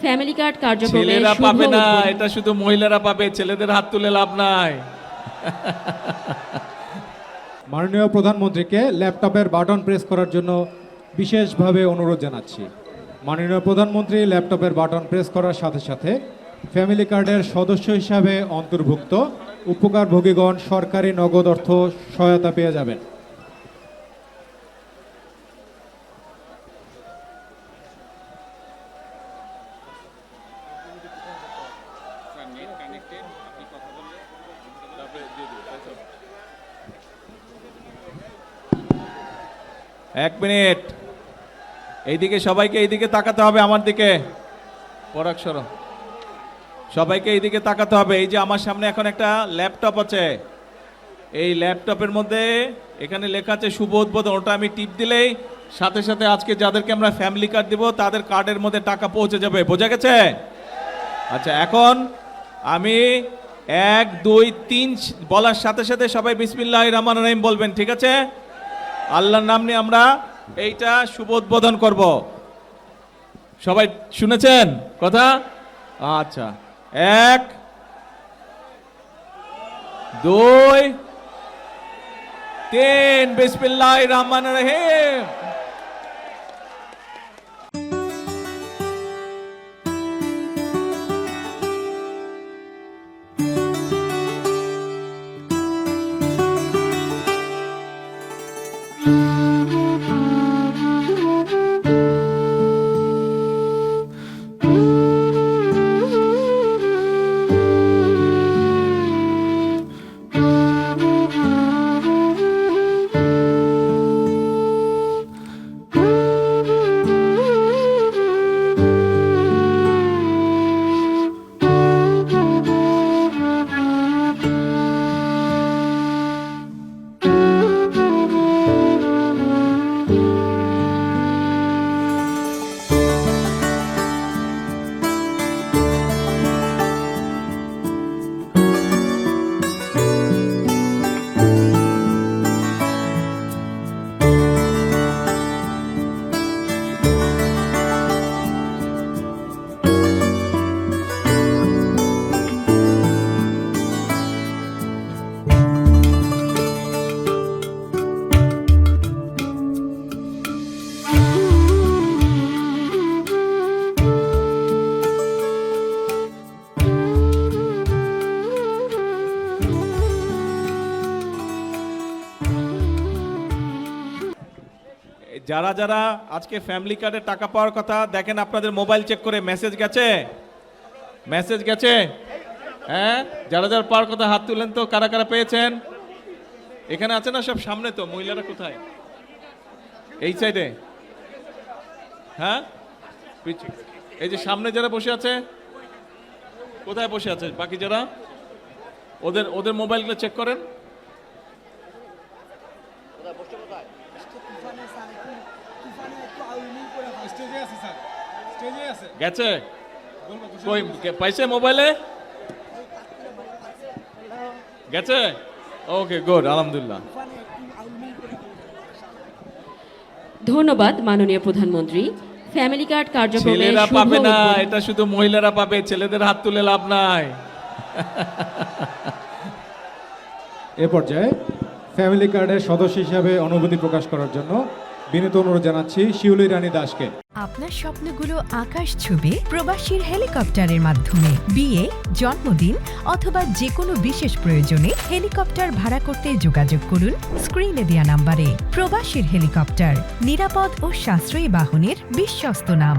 Family card কার্যক্রমে ছেলেরা শুভ পাবে না, উদ্বোধন। এটা শুধু মহিলারা পাবে, ছেলেদের হাত তুলে লাভ নাই। মাননীয় প্রধানমন্ত্রীকে ল্যাপটপের বাটন প্রেস করার জন্য বিশেষভাবে অনুরোধ জানাচ্ছি। মাননীয় প্রধানমন্ত্রী ল্যাপটপের বাটন প্রেস করার সাথে সাথে ফ্যামিলি কার্ডের সদস্য হিসাবে অন্তর্ভুক্ত উপকারভোগীগণ সরকারি নগদ অর্থ সহায়তা পেয়ে যাবেন। এক মিনিট, এইদিকে সবাইকে এইদিকে তাকাতে হবে, আমার দিকে পরাগ সরো, সবাইকে এইদিকে তাকাতে হবে। এই যে আমার সামনে এখন একটা ল্যাপটপ আছে, এই ল্যাপটপের মধ্যে এখানে লেখা আছে শুভ উদ্বোধন। ওটা আমি টিপ দিলেই সাথে সাথে আজকে যাদেরকে আমরা ফ্যামিলি কার্ড দিব তাদের কার্ডের মধ্যে টাকা পৌঁছে যাবে। বোঝা গেছে? আচ্ছা, এখন আমি 1 2 3 বলার সাথে সাথে সবাই বিসমিল্লাহির রহমানির রহিম বলবেন, ঠিক আছে? আল্লাহর নাম নিয়ে আমরা এইটা শুভ উদ্বোধন করব। সবাই শুনেছেন কথা? আচ্ছা, 1 2 3 বিসমিল্লাহির রহমানির রহিম। যারা যারা আজকে ফ্যামিলি কার্ডে টাকা পাওয়ার কথা, দেখেন আপনাদের মোবাইল চেক করে মেসেজ গেছে, মেসেজ গেছে? হ্যাঁ, যারা যারা পাওয়ার কথা হাত তুলেন তো, কারা কারা পেয়েছেন? এখানে আছে না সব? সামনে তো মহিলারা কোথায়? এই সাইডে? হ্যাঁ, এই যে সামনে যারা বসে আছে, কোথায় বসে আছে বাকি যারা? ওদের ওদের মোবাইলগুলো চেক করেন। গেছে? কই পাইছে মোবাইলে? গেছে? ওকে, গুড, আলহামদুলিল্লাহ। ধন্যবাদ মাননীয় প্রধানমন্ত্রী। ফ্যামিলি কার্ড কার্যক্রমে ছেলেরা শুভ পাবে না, উদ্বোধন। এটা শুধু মহিলারা পাবে, ছেলেদের হাত তুলে লাভ নাই। এ পর্যায়ে ফ্যামিলি কার্ডের সদস্য হিসাবে অনুভূতি প্রকাশ করার জন্য বিনীত অনুরোধ জানাচ্ছি শিউলি রানী দাসকে। আপনার স্বপ্নগুলো আকাশ ছুবে প্রবাসীর হেলিকপ্টারের মাধ্যমে। বিয়ে, জন্মদিন অথবা যে কোনো বিশেষ প্রয়োজনে হেলিকপ্টার ভাড়া করতে যোগাযোগ করুন স্ক্রিনে দেয়া নাম্বারে। প্রবাসীর হেলিকপ্টার, নিরাপদ ও সাশ্রয়ী বাহনের বিশ্বস্ত নাম।